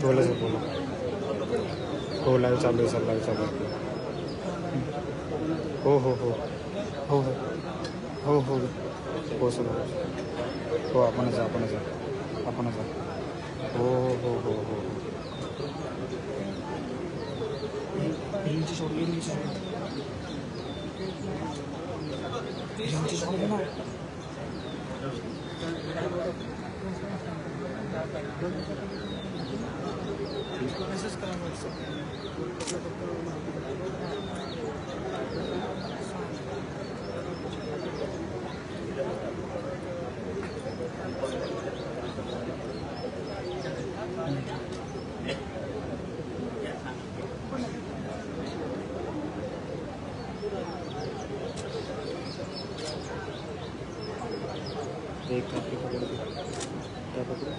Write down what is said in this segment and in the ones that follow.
बोला सर बोला. हो लाईव्ह चालू आहे सर, लाईव्ह चालू आहे. हो हो हो हो हो हो हो सर हो. आपणच आपणच आपणच हो हो हो हो हो. एक काफी पकड़ दो, क्या पकड़ो?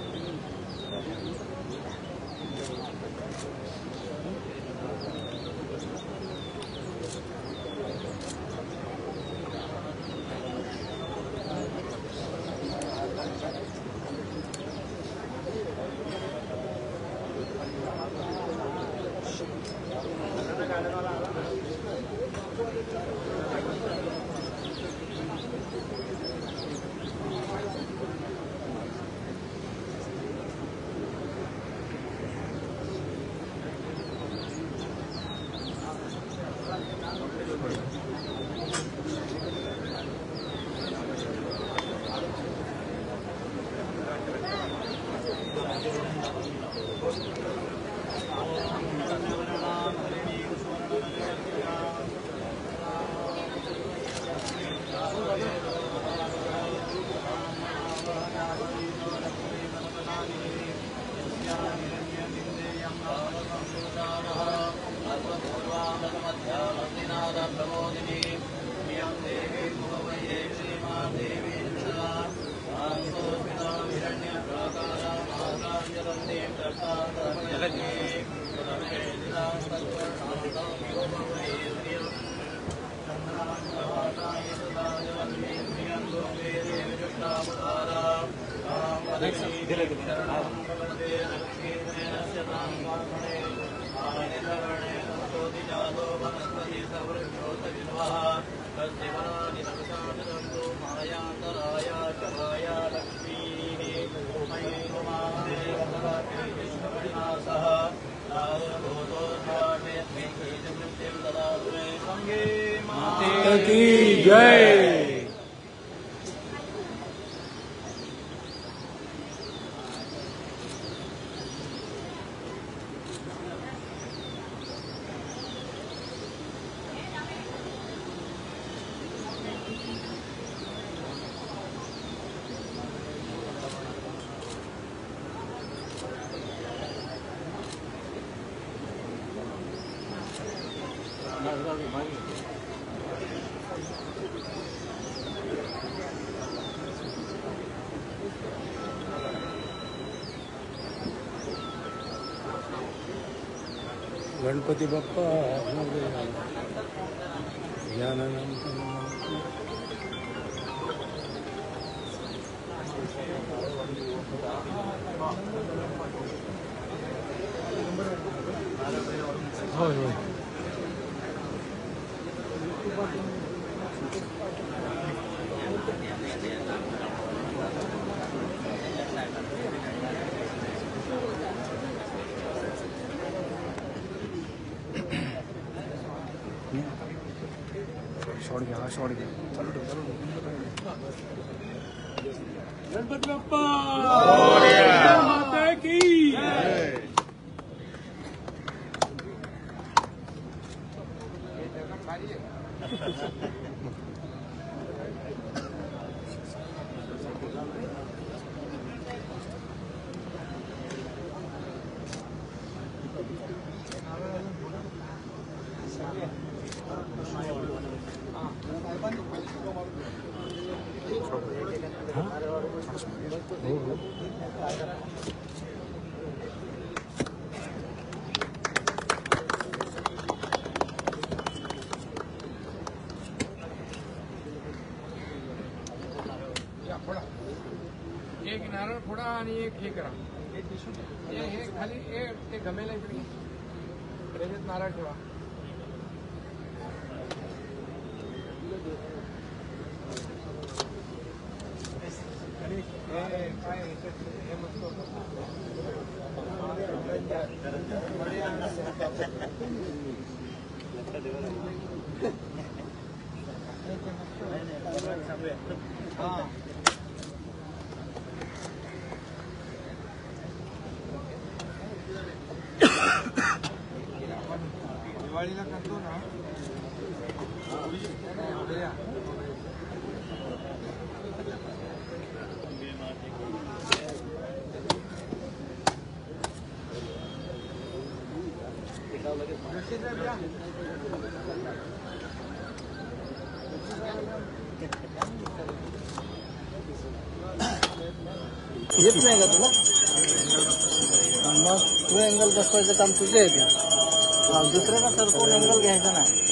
की जय. गणपती बाप्पा ज्ञानानंद होय होय शॉट घ्या हा शॉट घ्या चालू ठेव चालू गणपती बाप्पा माता की एक नारळ फोडा आणि एक हे करा हे खाली ते गमेला इकडे त्याच्यात नारळ ठेवा दिवाळीला करतो ना येत नाही का तुला मग तू अँगल बसवायचं काम तुझं आहे का दुसरं का सर कोण अँगल घ्यायचा नाही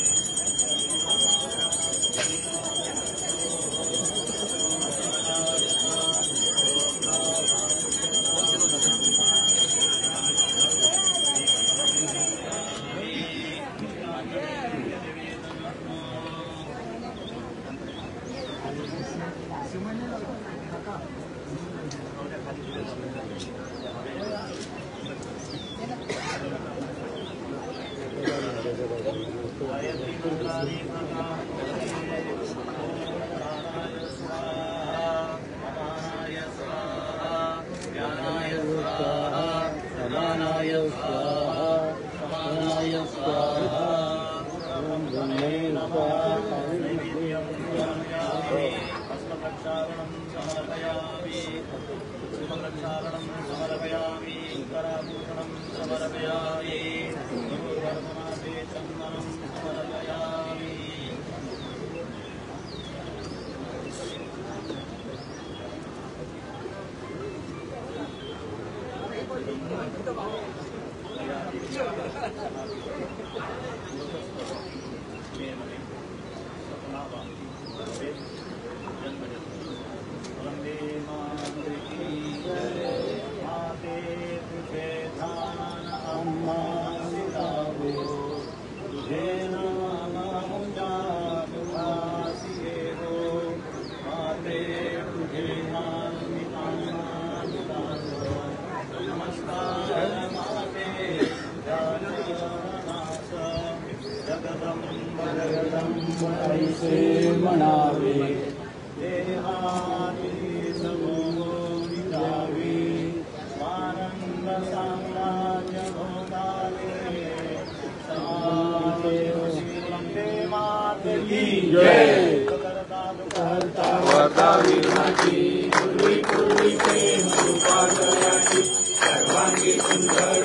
सर्वांगी सुंदर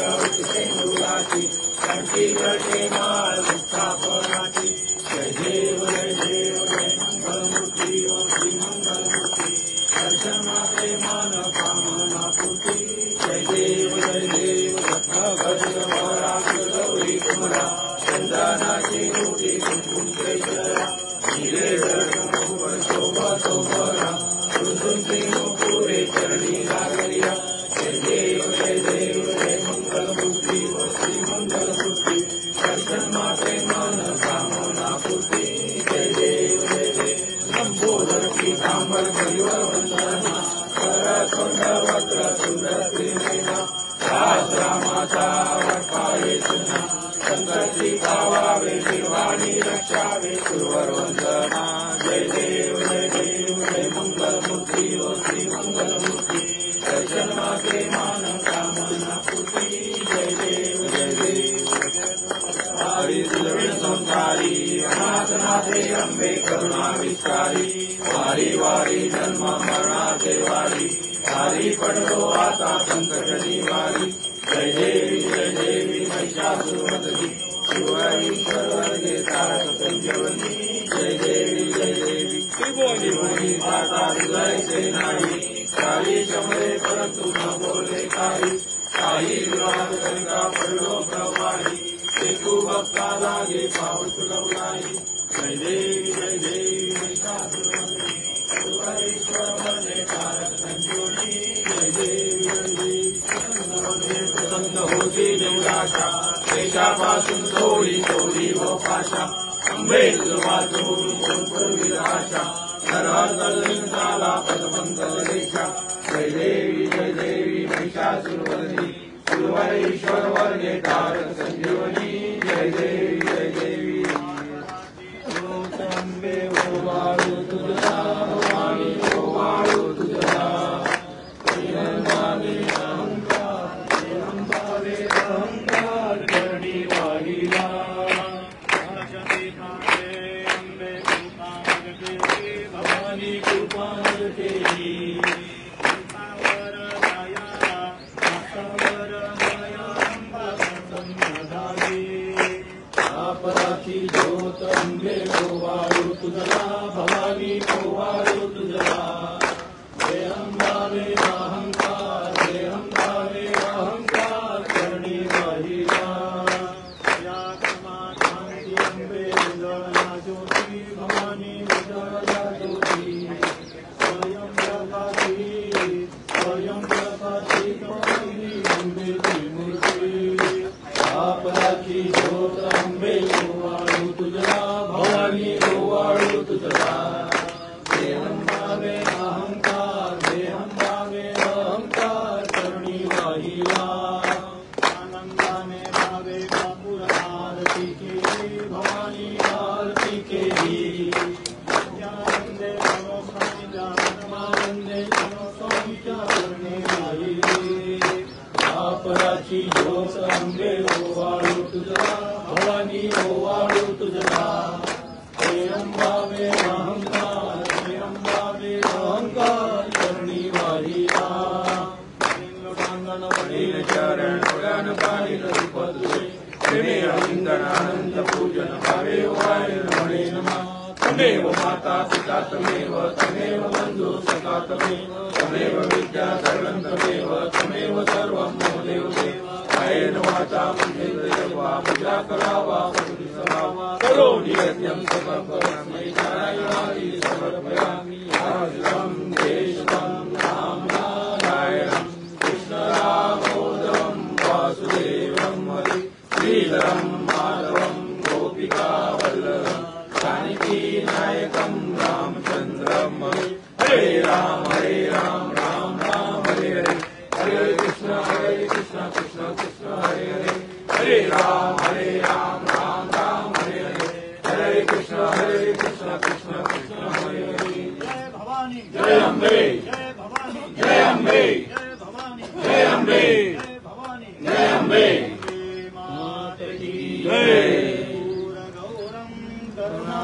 आणखी करते माळ स्थापनाची जय देव जय देव जय मंगलमूर्ती ओ श्री मंगलमूर्ती दर्शनाचे मान कामना पूर्ती जय देव भक्त पराग गौरी कुमरा चंदनाची मूर्ती कुंकुम कैसरा हिरे दर्शन शोभा शोभरा तुझुंची पुरे चरणी लागलिया जय देव जय मंगलमूर्ती व श्री मंगलमूर्ती दर्शन माते मन कामना पूर्ती जय देव लंबोदर पीतांबर परिवर वंदना करतोंड वक्र सुंदर त्रिनेना रामाचा वटपाये सुना संकटी पावावे निर्वाणी रक्षावे सुरवर वंदना जय देव जय मंगलमूर्ती ओ श्री मंगलमूर्ती दर्शन माते मान कामना पूर्ती जय देव हरी सुलभे संसारी अनाथनाथे अंबे करुणा विस्तारी वारी वारी जन्म मरणाचे वारी वारी पडलो आता संकट निवारी जय देवी महिषासुरमर्दिनी शिवाईश्वरवर्गे तारक संजीवनी जय देवी त्रिभुवनी माता हृदयचे नाही काही शमरे परंतु न बोलले काही विवाद करिता पडलो प्रवाही एकू भक्ता लागे पाऊल सुलभ नाही जय देवी महिषासुरमर्दिनी शिवाईश्वरवर्गे तारक संजीवनी जय देवी प्रसन्न होती देवदाशा देशापासून सोडी व पाशा अंबे वाचून पूर्वी आशा झाला पदपंत रेषा जय देवी महिषासुरवर्दिनी शिवाईश्वर वर्गे तारक संजीवनी जय देवी अंबे ओवाळू तुझा भवानी ओवाळू तुझा अहंकार करणी वाहिला भवानी कृपा केली अपराची ज्योत अंबे ओवाळू तुझला भवानी ओवाळू तुझला हे अंबावे अहंकार हे अंबावे अहंकार करणी वाहिला या क्रमांती अंबे उजळला ज्योती भवानी उजळला ज्योती स्वयं प्रभाती भवानी अंबेची मूर्ती अपराची ज्योत अंबे ओवाळू तुझला भवानी ओवाळू तुझला हे अंबावे अहंकार हे अंबावे अहंकार करणी वाहिला आनंदाने भावे बापूर आरती केली भवानी आरती केली आनंदे स्वामींद्यानंदे स्वामीच्या करणी वाहिली अपराची ज्योत अंबे ओवाळू तुझला भवानी ओवाळू तुझला हे अंबावे अहंकार हे अंबावे अहंकार करणी वाहिला वडील चरण उडान पाणील रूप तुझे प्रेमे अविंदनानंद पूजन भावे वायन म्हणे नमा तमेव माता पिता तमेव बंधू सखा तमेव विद्या सर्वं तमेव सर्वं मम देव आयन वाचा मंदिरवा पूजा करावा करोमि यज्ञं समर्पयामि नारायणाय समर्पयामि आजं केशवं राम नारायणं कृष्ण रामोदरं वासुदेवं हरि श्रीधरं माधवं गोपिका वल्लभं जानकी नायकं रामचन्द्रं हरे राम राम राम हरे हरे हरे कृष्ण कृष्ण कृष्ण हरे हरे हरे राम राम राम हरे हरे हरे कृष्ण कृष्ण कृष्ण हरे हरे जय भवानी जय अम्बे जय भवानी जय अम्बे जय भवानी जय अम्बे जय भवानी जय अम्बे माता की जय गौरं करुणा